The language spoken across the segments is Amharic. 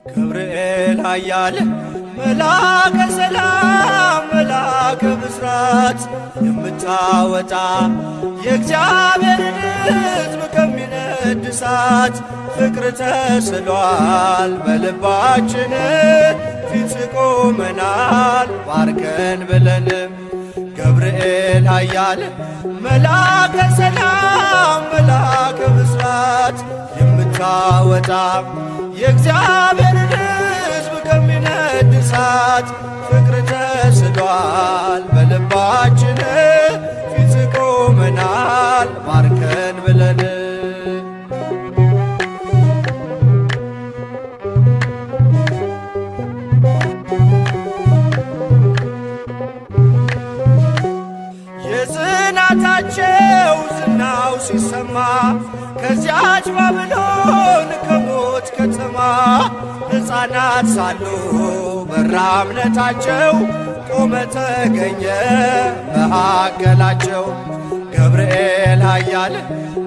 ገብርኤል ኃያል መልአከ ሰላም መልአከ ብስራት የምታወጣ የእግዚአብሔርን ሕዝብ ከሚነድ እሳት ፍቅር ተስሏል በልባችን ፊት ቆመናል ባርከን ብለን። ገብርኤል ኃያል መልአከ ሰላም መልአከ ብስራት የምታወጣ የእግዚአብሔርን ሕዝብ ከሚነድ እሳት ፍቅር ተስሏል በልባችን ፊት ቆመናል ባርከን ብለን። የጽናታቸው ዝናው ሲሰማ ከዚያች ባቢሎን ከሞት ከተማ ሕፃናት ሳሉ በራ እምነታቸው ቆመ ተገኘ መሃከላቸው። ገብርኤል ኃያል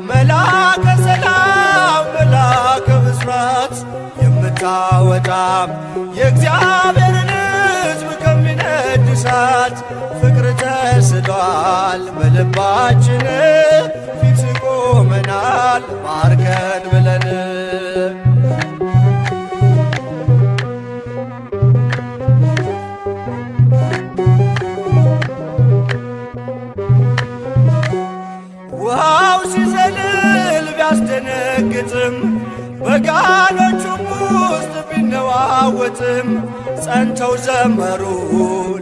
መልአከ ሰላም መልአከ ብስራት የምታወጣ የእግዚአብሔርን ሕዝብ ከሚነድ እሳት ፍቅር ተስሏል በልባችን ፊት ቆመናል ባርከን ብለን። ውሃው ሲዘልል ቢያስደነግጥም በጋኖቹም ውስጥ ቢነዋወጥም ጸንተው ዘመሩ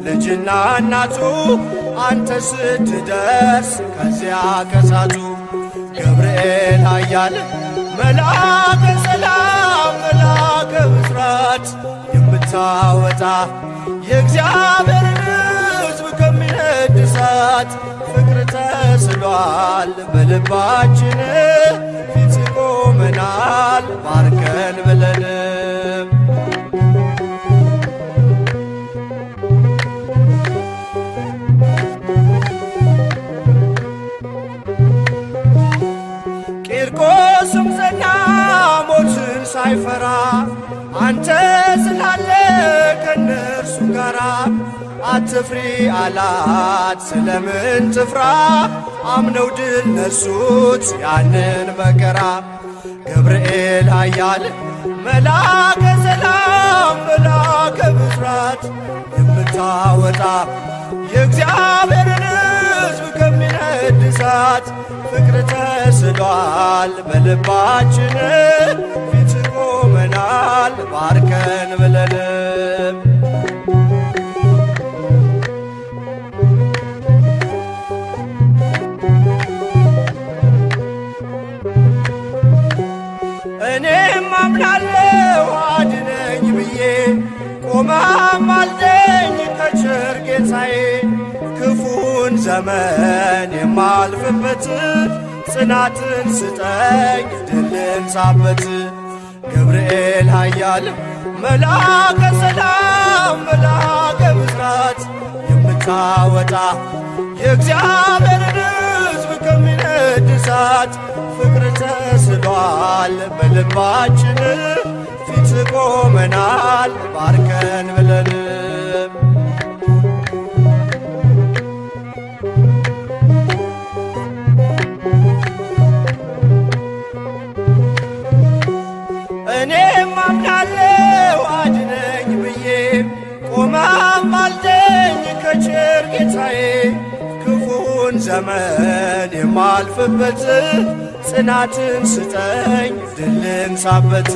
ልጅና እናቱ አንተ ስትደርስ ከዚያ ከሳቱ። ገብርኤል ኃያል መልአከ ሰላም መልአከ ብስራት የምታወጣ የእግዚአብሔርን ሕዝብ ከሚነድ እሳት ፍቅር ተስሏል በልባችን ፊት ቆመናል ባርከን ብለን። ቂርቆስም ጸና ሞትን ሳይፈራ አንተ ስላለ ከነርሱ ጋራ። አትፍሪ አላት ስለምን ትፍራ አምነው ድል ነሱት ያንን መከራ። ገብርኤል ኃያል መልአከ ሰላም መልአከ ብስራት የምታወጣ የእግዚአብሔርን ሕዝብ ከሚነድ እሳት ፍቅር ተስሏል በልባችን ፊት ቆመናል ባርከን ብለን። እኔም አምናለሁ አድነኝ ብዬ ቆመህ አልደኝ ከቸር ጌታዬ። ክፉን ዘመን የማልፍበት ጽናትን ስጠኝ ድልን ሳበት። ገብርኤል ኃያል መልአከ ሰላም መልአከ ብስራት የምታወጣ የእግዚአብሔርን ሕዝብ ከሚነድ እሳት ፍቅር ተስሏል በልባችን ፊት ቆመናል ባርከን ብለን። እኔም አምናለሁ አድነኝ ብዬ ቆመህ አልደኝ ከቸር ጌታዬ። ክፉን ዘመን የማልፍበት ጽናትን ስጠኝ ድልን ሳበት።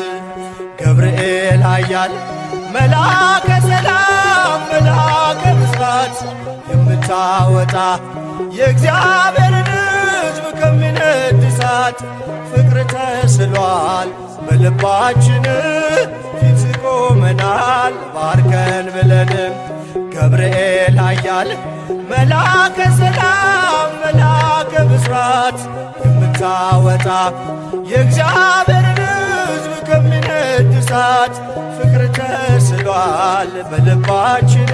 ገብርኤል ኃያል መልአከ ሰላም መልአከ ብስራት የምታወጣ የእግዚአብሔርን ሕዝብ ከሚነድ እሳት ፍቅር ተስሏል በልባችን ፊት ቆመናል ባርከን ብለንም ገብርኤል ኃያል መላከ ሰላም መላከ ብስራት የምታወጣ የእግዚአብሔርን ሕዝብ ከሚነድ እሳት ፍቅር ተስሏል በልባችን